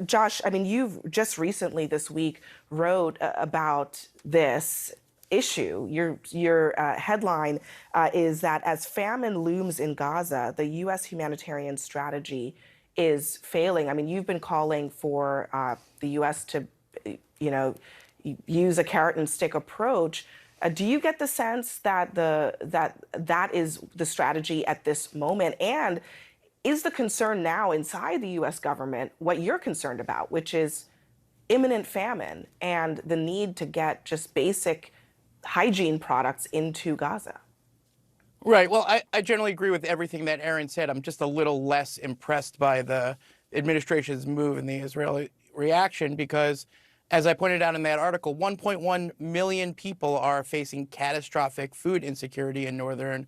Josh, I mean, you've just recently this week wrote about this issue. Your headline is that as famine looms in Gaza, the U.S. humanitarian strategy is failing. I mean, you've been calling for the U.S. to, you know, use a carrot and stick approach. Do you get the sense that that is the strategy at this moment? And is the concern now inside the U.S. government what you're concerned about, which is imminent famine and the need to get just basic hygiene products into Gaza? Right. Well, I generally agree with everything that Aaron said. I'm just a little less impressed by the administration's move and the Israeli reaction because, as I pointed out in that article, 1.1 million people are facing catastrophic food insecurity in northern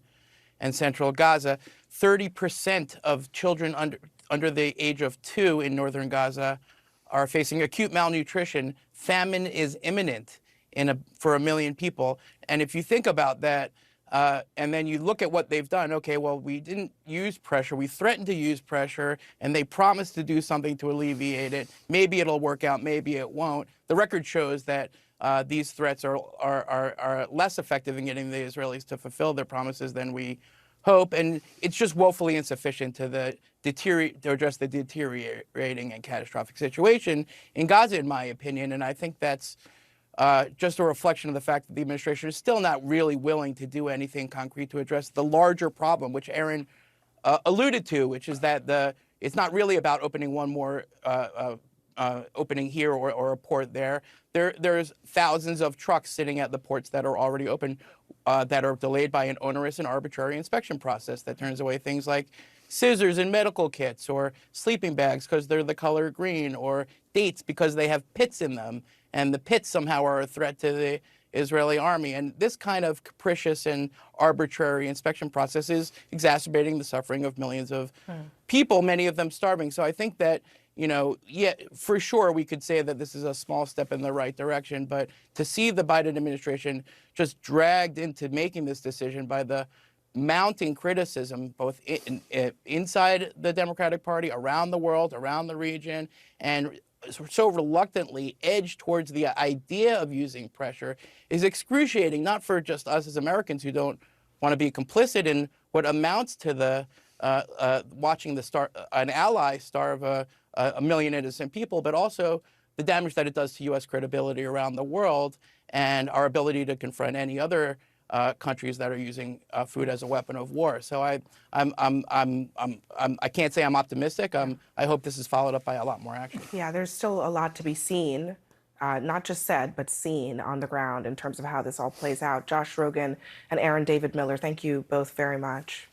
and central Gaza. 30% of children under the age of 2 in northern Gaza are facing acute malnutrition. Famine is imminent for 1 million people. And if you think about that, and then you look at what they've done, okay, well, we didn't use pressure. We threatened to use pressure, and they promised to do something to alleviate it. Maybe it'll work out, maybe it won't. The record shows that these threats are less effective in getting the Israelis to fulfill their promises than we hope, and it's just woefully insufficient to address the deteriorating and catastrophic situation in Gaza, in my opinion. And I think that's just a reflection of the fact that the administration is still not really willing to do anything concrete to address the larger problem, which Aaron alluded to, which is that it's not really about opening one more opening here or a port there. There's thousands of trucks sitting at the ports that are already open that are delayed by an onerous and arbitrary inspection process that turns away things like scissors and medical kits, or sleeping bags because they're the color green, or dates because they have pits in them, and the pits somehow are a threat to the Israeli army. And this kind of capricious and arbitrary inspection process is exacerbating the suffering of millions of people, many of them starving. So I think that, yeah, for sure we could say that this is a small step in the right direction, but to see the Biden administration just dragged into making this decision by the mounting criticism, both inside the Democratic Party, around the world, around the region, and so reluctantly edged towards the idea of using pressure is excruciating, not for just us as Americans who don't want to be complicit in what amounts to the watching an ally starve a million innocent people, but also the damage that it does to U.S. credibility around the world and our ability to confront any other countries that are using food as a weapon of war. So I can't say I'm optimistic. I hope this is followed up by a lot more action. Yeah, there's still a lot to be seen, not just said, but seen on the ground in terms of how this all plays out. Josh Rogin and Aaron David Miller, thank you both very much.